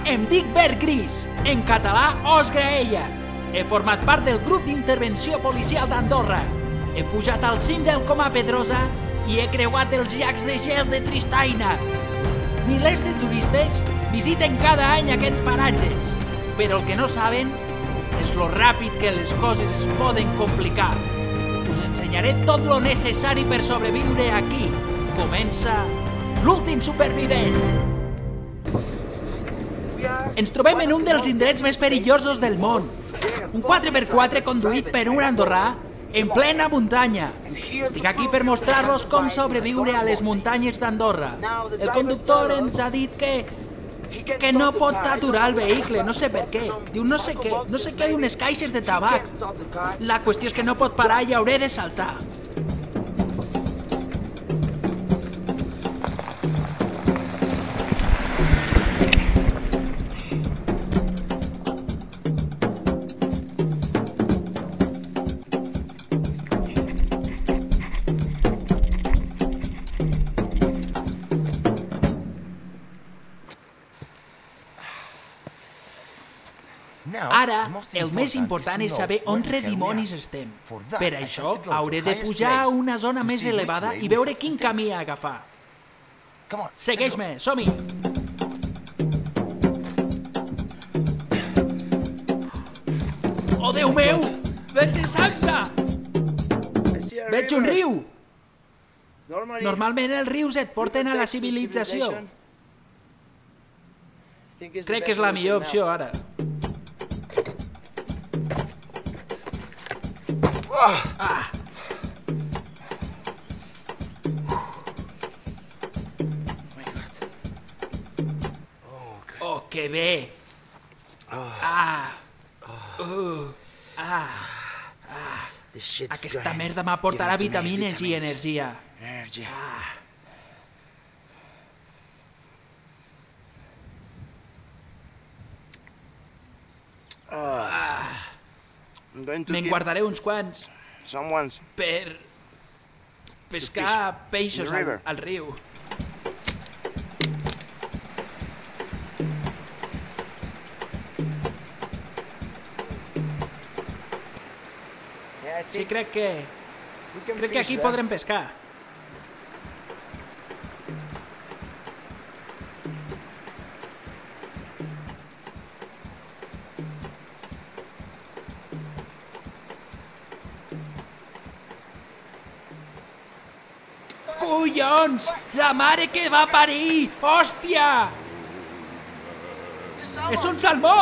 Em dic Bert Gris, en català Os Graella. He format part del grup d'intervenció policial d'Andorra. He pujat al cim del Coma Pedrosa i he creuat els llacs de gel de Tristaina. Milers de turistes visiten cada any aquests paratges, però el que no saben és lo ràpid que les coses es poden complicar. Us ensenyaré tot lo necessari per sobreviure aquí. Comença l'últim supervivent. Ens trobem en un dels indrets més perillosos del món. Un 4x4 conduït per un andorrà en plena muntanya. Estic aquí per mostrar-los com sobreviure a les muntanyes d'Andorra. El conductor ens ha dit que no pot aturar el vehicle, no sé per què. Diu no sé què d'unes caixes de tabac. La qüestió és que no pot parar i hauré de saltar. Ara, el més important és saber on redimonis estem. Per això, hauré de pujar a una zona més elevada i veure quin camí agafar. Segueix-me, som-hi! Oh, Déu meu! Verge Santa! Veig un riu! Normalment els rius et porten a la civilització. Crec que és la millor opció ara. Oh, que bé! Aquesta merda m'aportarà vitamines i energia. Me'n guardaré uns quants per pescar peixos al riu. Sí, crec que aquí podrem pescar. Collons! La mare que va parir! Hòstia! És un salmó!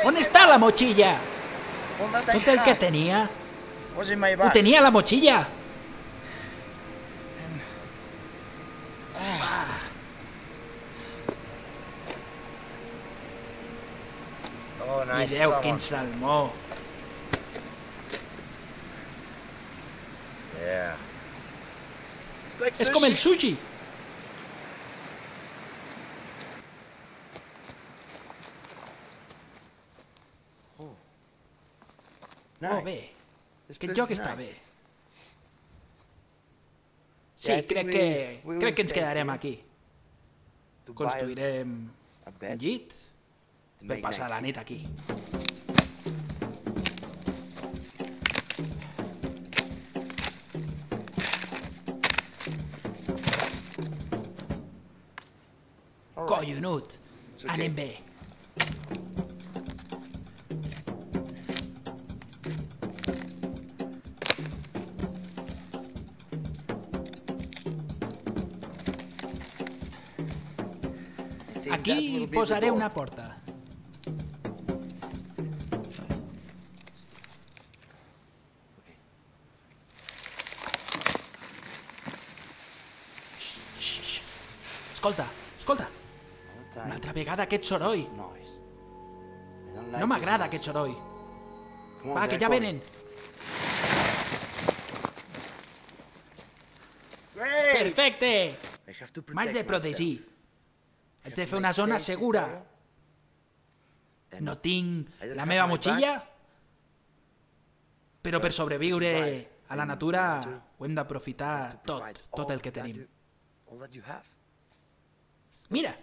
On està la motxilla? Tot el que tenia? Ho tenia a la motxilla! Mireu quin salmó! És com el sushi! Oh, bé. Aquest joc està bé. Sí, crec que ens quedarem aquí. Construirem un llit per passar la nit aquí. Collonut! Anem bé. Aquí posaré una porta. escolta, escolta. Una altra vegada aquest soroll. No m'agrada aquest soroll. Va, que ja venen. Perfecte! M'haig de protegir. Haig de fer una zona segura. No tinc la meva motxilla, però per sobreviure a la natura ho hem d'aprofitar tot el que tenim. Mira!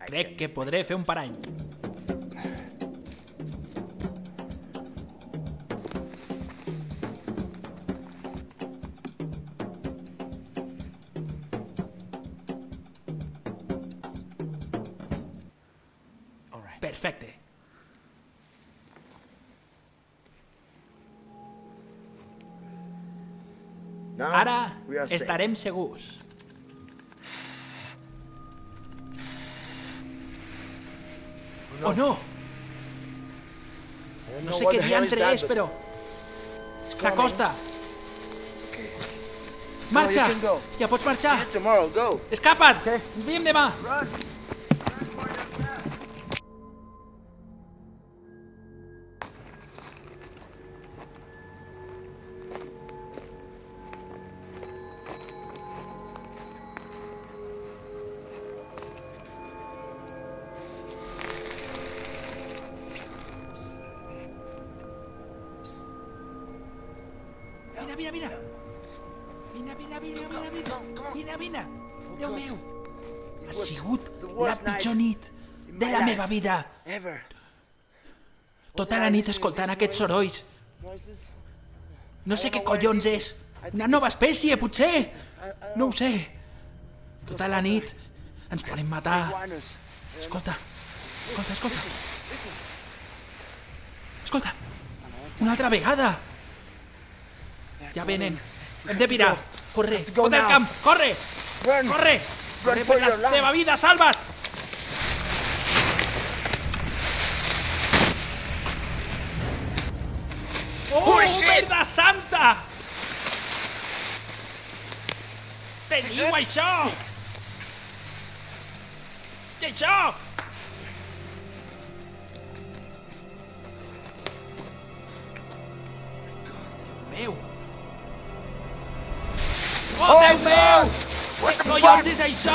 Crec que podré fer un parany. Perfecte. Ara estarem segurs. Oh no! No sé què diantre és, però... s'acosta! Marxa! Ja pots marxar! Escapa't! Ens veiem demà! Vine. Vine. Déu meu. Ha sigut la pitjor nit de la meva vida. Tota la nit escoltant aquests sorolls. No sé què collons és. Una nova espècie, potser. No ho sé. Tota la nit ens volen matar. Escolta. Escolta. Una altra vegada. Ja venen. Hem de pirar. Corre al camp. Corre per la teva vida. Salva't. Oh, merda santa. Teniu això. I això. Déu meu. Oh, Déu meu! Què collons és això?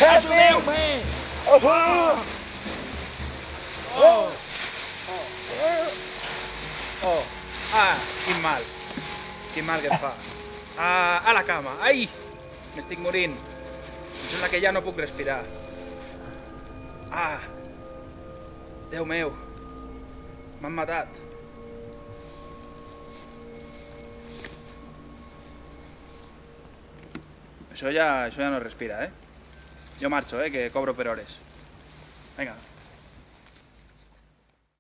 Ajudeu-me! Quin mal que em fa. A la cama. Ai! M'estic morint. Em sembla que ja no puc respirar. Déu meu. M'han matat. Això ja no respira, Jo marxo, que cobro per hores. Vinga.